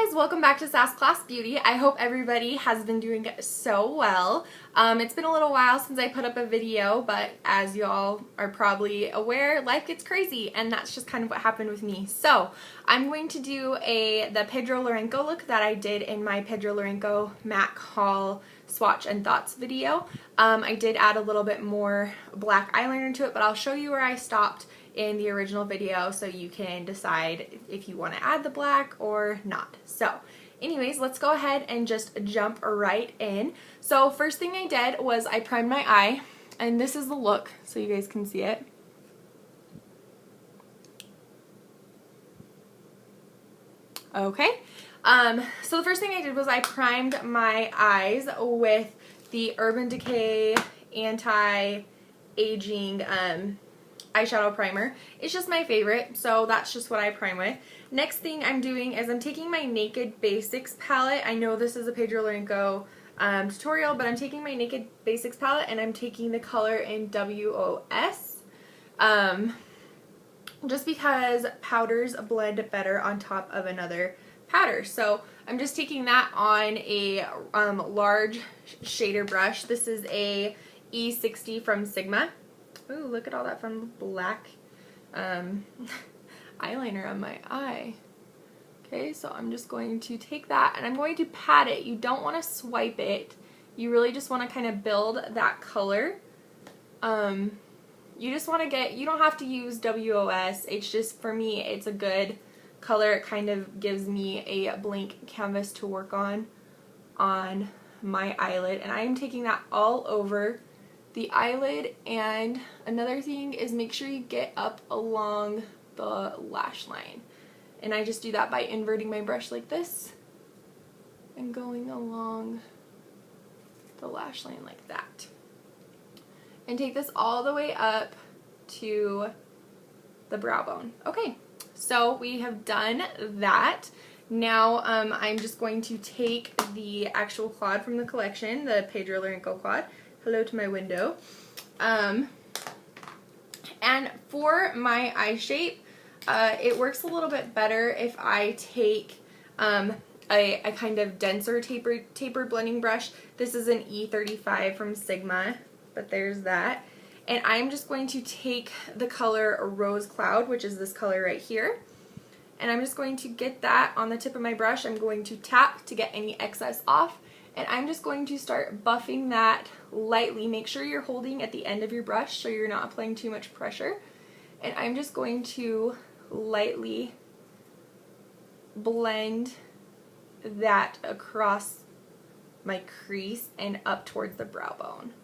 guys, welcome back to Sass Class Beauty. I hope everybody has been doing so well. It's been a little while since I put up a video, but as y'all are probably aware, life gets crazy, and that's just kind of what happened with me. So I'm going to do the Pedro Lourenco look that I did in my Pedro Lourenco MAC haul swatch and thoughts video. I did add a little bit more black eyeliner to it, but I'll show you where I stopped in the original video so you can decide if you want to add the black or not. So anyways, let's go ahead and just jump right in. So first thing I did was I primed my eye, and this is the look so you guys can see it. Okay, so the first thing I did was I primed my eyes with the Urban Decay Anti-Aging eyeshadow primer. It's just my favorite, so that's just what I prime with. Next thing I'm doing is I'm taking my Naked Basics palette. I know this is a Pedro Lourenco tutorial, but I'm taking my Naked Basics palette and I'm taking the color in WOS. Just because powders blend better on top of another powder. So I'm just taking that on a large shader brush. This is a E60 from Sigma. Ooh, look at all that fun black eyeliner on my eye. Okay, so I'm just going to take that and I'm going to pat it. You don't want to swipe it. You really just want to kind of build that color. You just want to get, you don't have to use WOS. It's just, for me, it's a good color. It kind of gives me a blank canvas to work on my eyelid. And I am taking that all over the eyelid. And another thing is make sure you get up along the lash line. And I just do that by inverting my brush like this and going along the lash line like that. And take this all the way up to the brow bone. Okay, so we have done that. Now I'm just going to take the actual quad from the collection, the Pedro Lourenco quad. Hello to my window. And for my eye shape, it works a little bit better if I take a kind of denser tapered blending brush. This is an E35 from Sigma, but there's that. And I'm just going to take the color Rose Cloud, which is this color right here. And I'm just going to get that on the tip of my brush. I'm going to tap to get any excess off. And I'm just going to start buffing that lightly. Make sure you're holding at the end of your brush so you're not applying too much pressure. And I'm just going to lightly blend that across my crease and up towards the brow bone.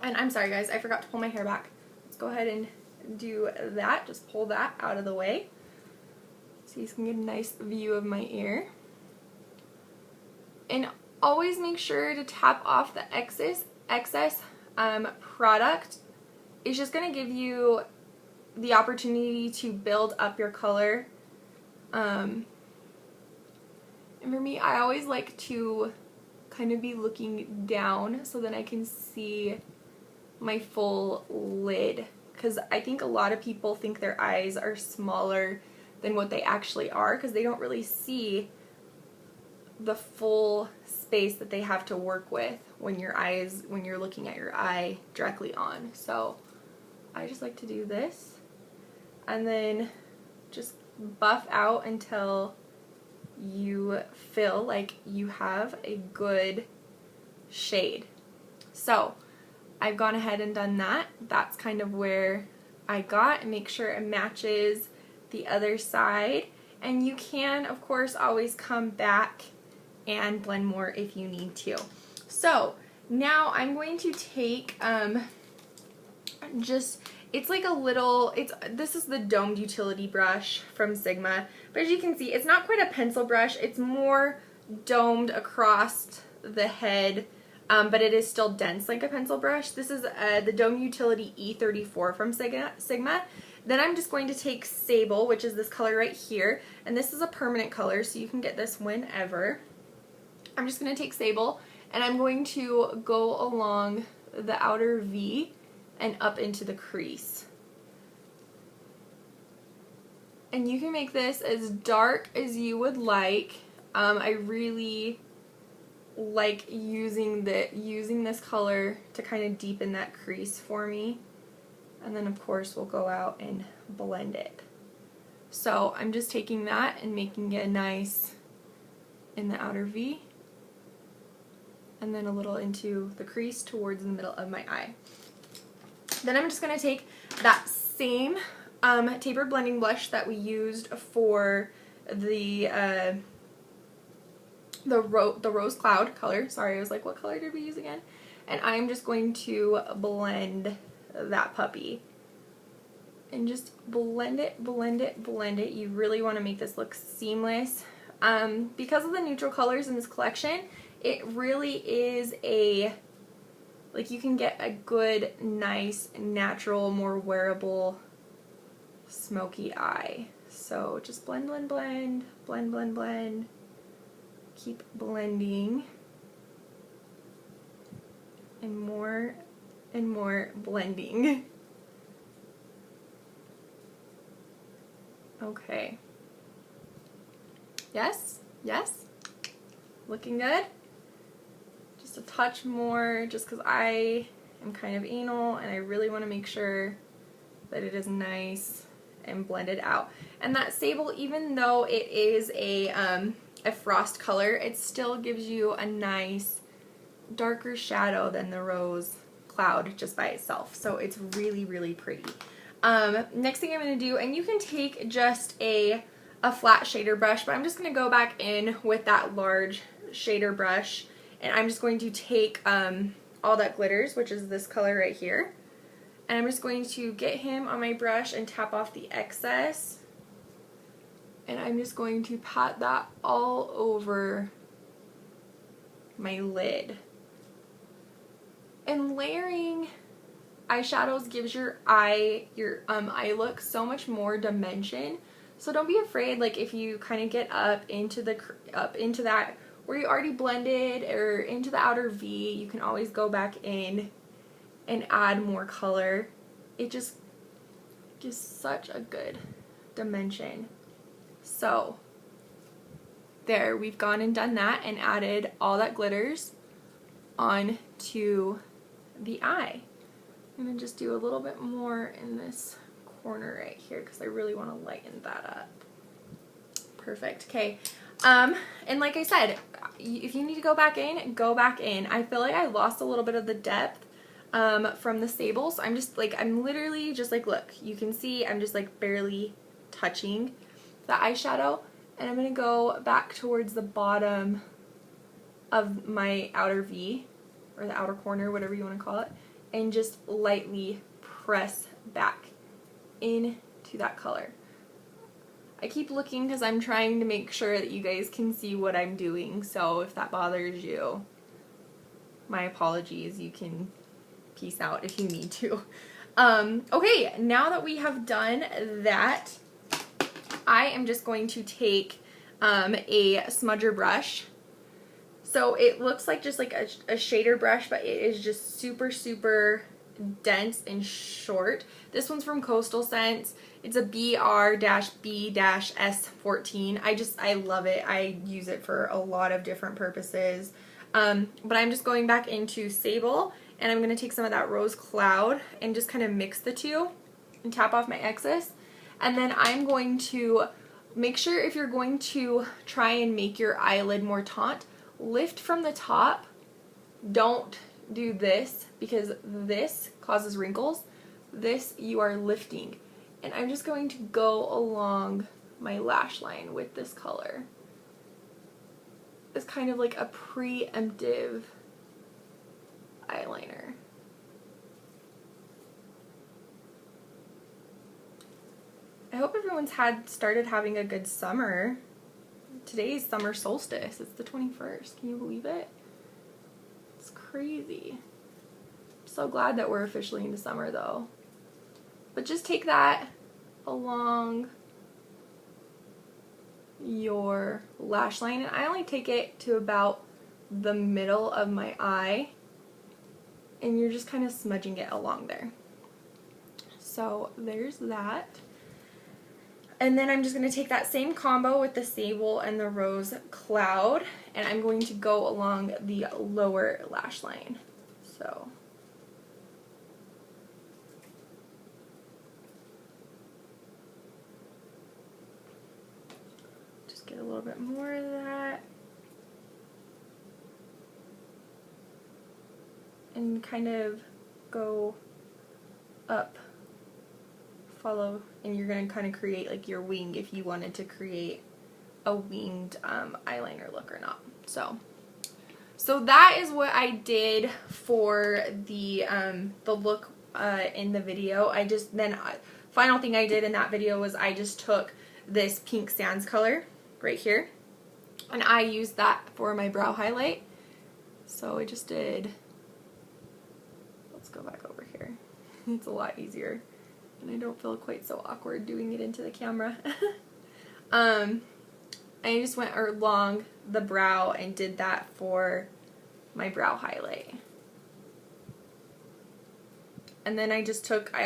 And I'm sorry guys, I forgot to pull my hair back. Let's go ahead and do that. Just pull that out of the way so you can get a nice view of my ear. And always make sure to tap off the excess product. It's just going to give you the opportunity to build up your color. And for me, I always like to kind of be looking down so that I can see my full lid, because I think a lot of people think their eyes are smaller than what they actually are because they don't really see the full space that they have to work with when you're looking at your eye directly on. So I just like to do this and then just buff out until you feel like you have a good shade. So I've gone ahead and done that. That's kind of where I got. Make sure it matches the other side. And you can, of course, always come back and blend more if you need to. So now I'm going to take it's like a little, this is the domed utility brush from Sigma. But as you can see, it's not quite a pencil brush. It's more domed across the head. But it is still dense like a pencil brush. This is the Dome Utility E34 from Sigma. Then I'm just going to take Sable, which is this color right here. And this is a permanent color, so you can get this whenever. I'm just going to take Sable, and I'm going to go along the outer V and up into the crease. And you can make this as dark as you would like. I really like using this color to kind of deepen that crease for me. And then of course we'll go out and blend it. So I'm just taking that and making it nice in the outer V, and then a little into the crease towards the middle of my eye. Then I'm just going to take that same tapered blending blush that we used for the rose cloud color. Sorry, I was like, what color did we use again? And I'm just going to blend that puppy. And just blend it, blend it, blend it. You really want to make this look seamless. Because of the neutral colors in this collection, it really is like you can get a good, nice, natural, more wearable, smoky eye. So just blend, blend, blend, blend, blend, blend. Keep blending. And more blending. Okay. Yes? Yes? Looking good? Just a touch more, just because I am kind of anal and I really want to make sure that it is nice and blended out. And that sable, even though it is a frost color, it still gives you a nice darker shadow than the rose cloud just by itself. So it's really, really pretty. Next thing I'm going to do, and you can take just a flat shader brush, but I'm just going to go back in with that large shader brush, and I'm just going to take all that glitters, which is this color right here, and I'm just going to get him on my brush and tap off the excess, and I'm just going to pat that all over my lid. And layering eyeshadows gives your eye look so much more dimension. So don't be afraid, like if you kind of get up into that where you already blended or into the outer V, you can always go back in and add more color. It just gives such a good dimension. So there, we've gone and done that and added all that glitters onto the eye. I'm going to just do a little bit more in this corner right here because I really want to lighten that up. Perfect. Okay. And like I said, if you need to go back in, go back in. I feel like I lost a little bit of the depth from the sable, so I'm just like, I'm literally just like, look, you can see I'm just like barely touching the eyeshadow, and I'm going to go back towards the bottom of my outer V, or the outer corner, whatever you want to call it, and just lightly press back into that color. I keep looking because I'm trying to make sure that you guys can see what I'm doing, so if that bothers you, my apologies. You can peace out if you need to. Okay, now that we have done that, I am just going to take a smudger brush. So it looks like just like a shader brush, but it is just super, super dense and short. This one's from Coastal Scents. It's a BR-B-S14. I love it. I use it for a lot of different purposes. But I'm just going back into Sable, and I'm going to take some of that Rose Cloud and just kind of mix the two and tap off my excess. And then I'm going to make sure, if you're going to try and make your eyelid more taut, lift from the top. Don't do this, because this causes wrinkles. This you are lifting. And I'm just going to go along my lash line with this color. It's kind of like a preemptive eyeliner. I hope everyone's started having a good summer. Today's summer solstice. It's the 21st. Can you believe it? It's crazy. I'm so glad that we're officially into summer though. But just take that along your lash line, and I only take it to about the middle of my eye, and you're just kind of smudging it along there. So there's that. And then I'm just going to take that same combo with the sable and the rose cloud, and I'm going to go along the lower lash line. So just get a little bit more of that. And kind of go up, follow, and you're going to kind of create like your wing if you wanted to create a winged eyeliner look or not. So that is what I did for the look in the video. Final thing I did in that video was I just took this pink sands color right here, and I used that for my brow highlight. So I just did, let's go back over here. It's a lot easier, and I don't feel quite so awkward doing it into the camera. I just went along the brow and did that for my brow highlight. And then I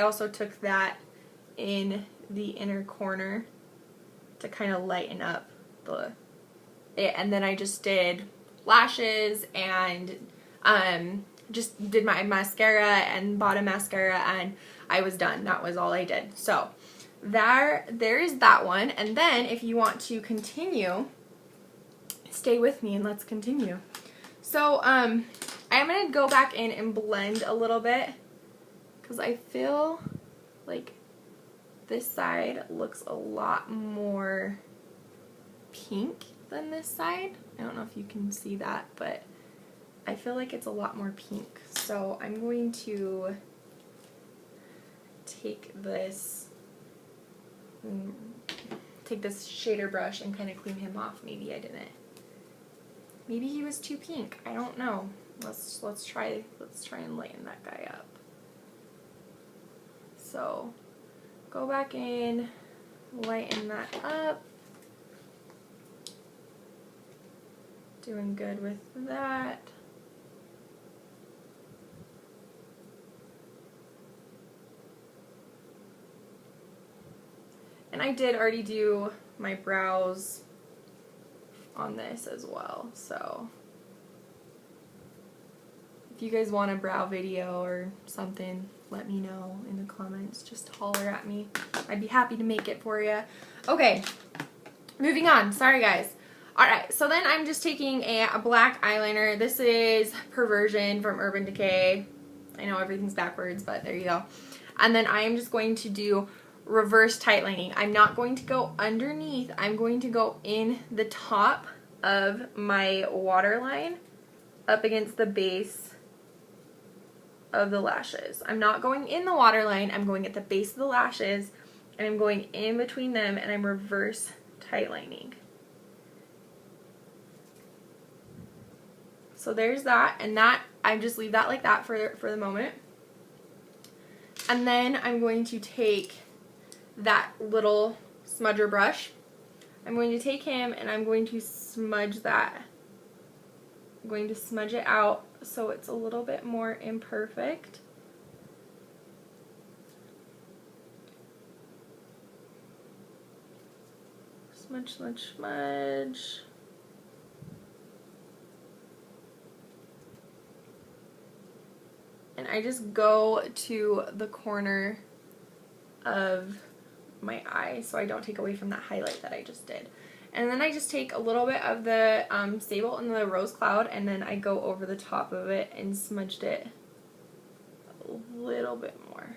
also took that in the inner corner to kind of lighten up and then I just did lashes and just did my mascara and bottom mascara, and I was done. That was all I did. So there is that one. And then if you want to continue, stay with me and let's continue. So I'm going to go back in and blend a little bit because I feel like this side looks a lot more pink than this side. I don't know if you can see that, but I feel like it's a lot more pink. So I'm going to take this shader brush and kind of clean him off. Maybe I didn't. Maybe he was too pink. I don't know. Let's try and lighten that guy up. So go back in, lighten that up. Doing good with that. And I did already do my brows on this as well, so if you guys want a brow video or something, let me know in the comments. Just holler at me. I'd be happy to make it for you. Okay, moving on. Sorry, guys. Alright, so then I'm just taking a black eyeliner. This is Perversion from Urban Decay. I know everything's backwards, but there you go. And then I am just going to do reverse tightening. I'm not going to go underneath. I'm going to go in the top of my waterline up against the base of the lashes. I'm not going in the waterline. I'm going at the base of the lashes, and I'm going in between them, and I'm reverse tightening. So there's that, and that I just leave that like that for the moment. And then I'm going to take that little smudger brush. I'm going to take him and I'm going to smudge that. I'm going to smudge it out so it's a little bit more imperfect. Smudge, smudge, smudge. And I just go to the corner of my eye so I don't take away from that highlight that I just did. And then I just take a little bit of the sable and the rose cloud, and then I go over the top of it and smudged it a little bit more.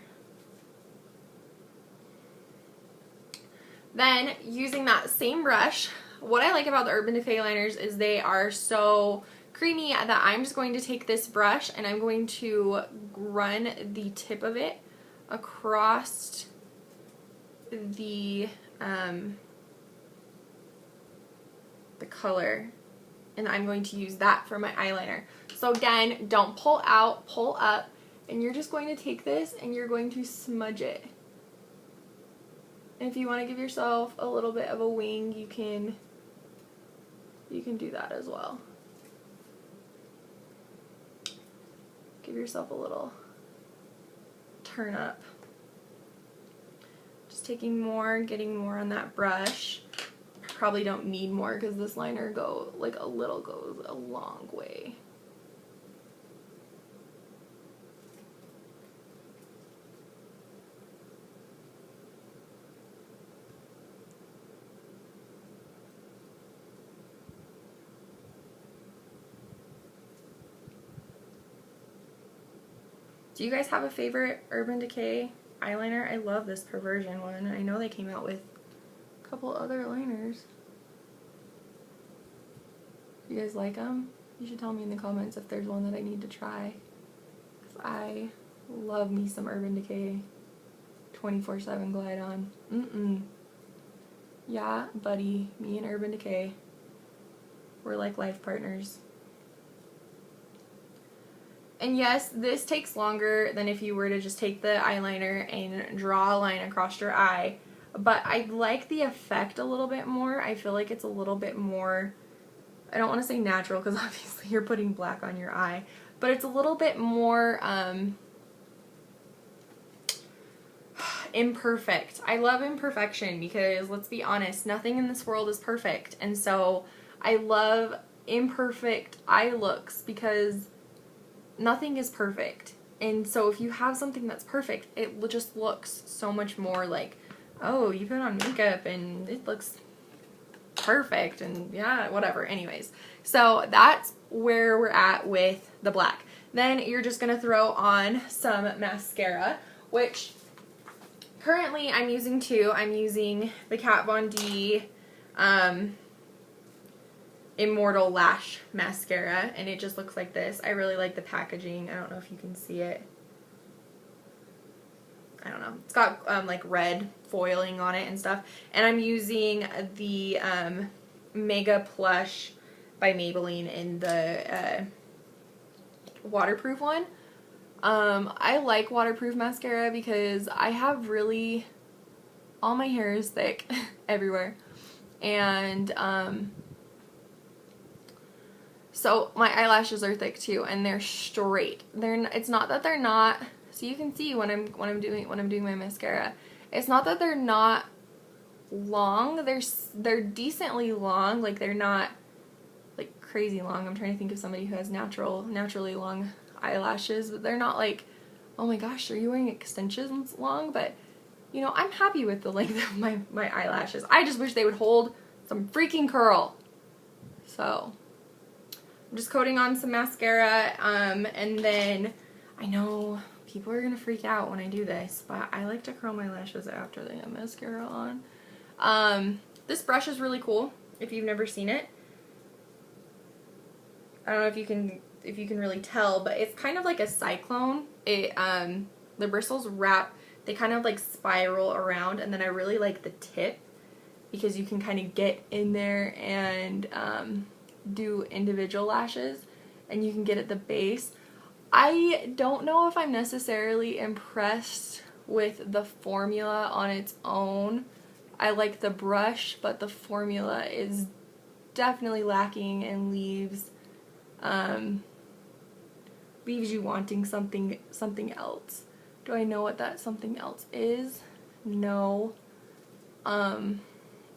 Then using that same brush, what I like about the Urban Decay liners is they are so creamy that I'm just going to take this brush and I'm going to run the tip of it across the color, and I'm going to use that for my eyeliner. So again, don't pull out, pull up, and you're just going to take this and you're going to smudge it. And if you want to give yourself a little bit of a wing, you can do that as well. Give yourself a little turn up. Just just taking more, getting more on that brush. Probably don't need more because this liner goes a long way. Do you guys have a favorite Urban Decay eyeliner? I love this Perversion one. I know they came out with a couple other liners. Do you guys like them? You should tell me in the comments if there's one that I need to try. 'Cause I love me some Urban Decay 24/7 Glide On. Yeah, buddy. Me and Urban Decay. We're like life partners. And yes, this takes longer than if you were to just take the eyeliner and draw a line across your eye. But I like the effect a little bit more. I feel like it's a little bit more, I don't want to say natural because obviously you're putting black on your eye. But it's a little bit more imperfect. I love imperfection because, let's be honest, nothing in this world is perfect. And so I love imperfect eye looks because nothing is perfect. And so if you have something that's perfect, it just looks so much more like, oh, you put on makeup and it looks perfect, and yeah, whatever. Anyways, so that's where we're at with the black. Then you're just gonna throw on some mascara, which currently I'm using two. I'm using the Kat Von D Immortal Lash Mascara, and it just looks like this. I really like the packaging. I don't know if you can see it. I don't know. It's got like red foiling on it and stuff. And I'm using the Mega Plush by Maybelline in the waterproof one. I like waterproof mascara because I have really, all my hair is thick everywhere. And so my eyelashes are thick too, and they're straight. It's not that they're not, so you can see when I'm doing my mascara. It's not that they're not long. They're decently long. Like, they're not like crazy long. I'm trying to think of somebody who has naturally long eyelashes, but they're not like, oh my gosh, are you wearing extensions long? But you know, I'm happy with the length of my eyelashes. I just wish they would hold some freaking curl. So I'm just coating on some mascara, and then I know people are gonna freak out when I do this, but I like to curl my lashes after they have mascara on. This brush is really cool if you've never seen it. I don't know if you can really tell, but it's kind of like a cyclone. The bristles wrap, they kind of like spiral around, and then I really like the tip because you can kind of get in there and do individual lashes, and you can get at the base. I don't know if I'm necessarily impressed with the formula on its own. I like the brush, but the formula is definitely lacking and leaves you wanting something else. Do I know what that something else is? No.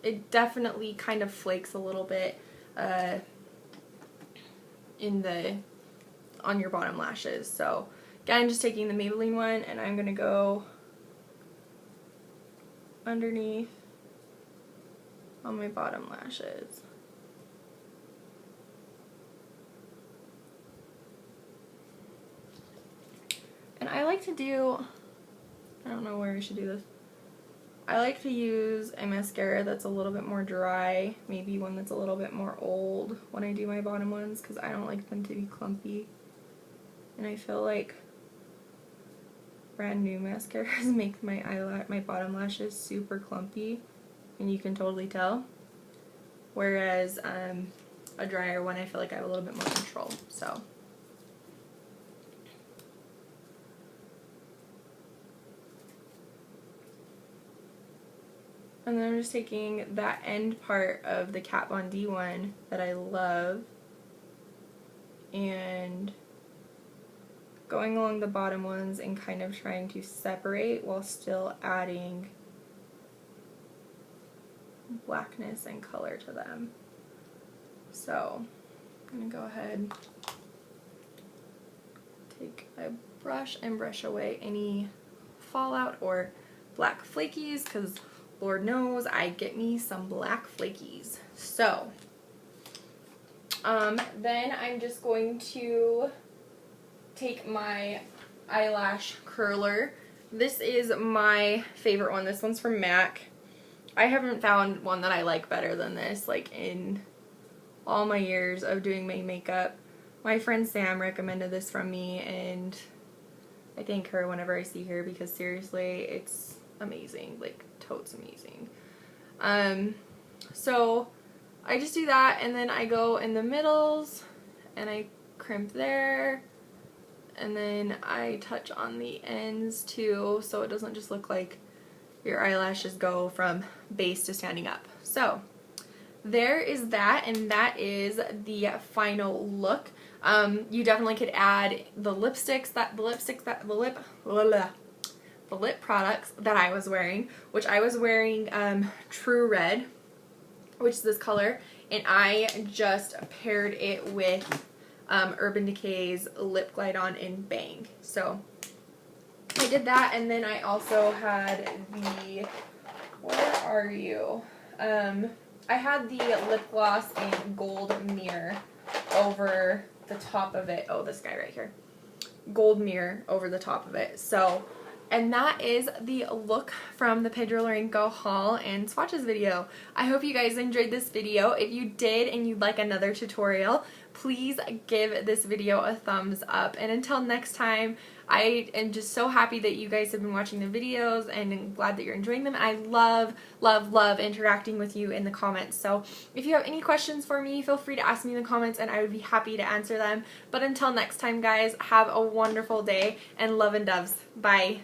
It definitely kind of flakes a little bit on your bottom lashes. So again, just taking the Maybelline one, and I'm gonna go underneath on my bottom lashes. And I like to do, I don't know where I should do this. I like to use a mascara that's a little bit more dry, maybe one that's a little bit more old when I do my bottom ones, because I don't like them to be clumpy. And I feel like brand new mascaras make my bottom lashes super clumpy, and you can totally tell. Whereas a drier one, I feel like I have a little bit more control. So and then I'm just taking that end part of the Kat Von D one that I love and going along the bottom ones and kind of trying to separate while still adding blackness and color to them. So I'm going to go ahead, take a brush and brush away any fallout or black flakies, because Lord knows I get me some black flakies. So then I'm just going to take my eyelash curler. This is my favorite one. This one's from MAC. I haven't found one that I like better than this, like, in all my years of doing my makeup. My friend Sam recommended this from me, and I thank her whenever I see her, because seriously, it's amazing, like, totes amazing. So I just do that, and then I go in the middles, and I crimp there, and then I touch on the ends too, so it doesn't just look like your eyelashes go from base to standing up. So there is that, and that is the final look. You definitely could add the lip products that I was wearing, which I was wearing True Red, which is this color, and I just paired it with Urban Decay's Lip Glide On in Bang. So I did that, and then I also had the, where are you? I had the lip gloss in Gold Mirror over the top of it. Oh, this guy right here. Gold Mirror over the top of it. So, and that is the look from the Pedro Lourenco haul and swatches video. I hope you guys enjoyed this video. If you did and you'd like another tutorial, please give this video a thumbs up. And until next time, I am just so happy that you guys have been watching the videos, and I'm glad that you're enjoying them. And I love, love, love interacting with you in the comments. So if you have any questions for me, feel free to ask me in the comments, and I would be happy to answer them. But until next time, guys, have a wonderful day, and love and doves. Bye.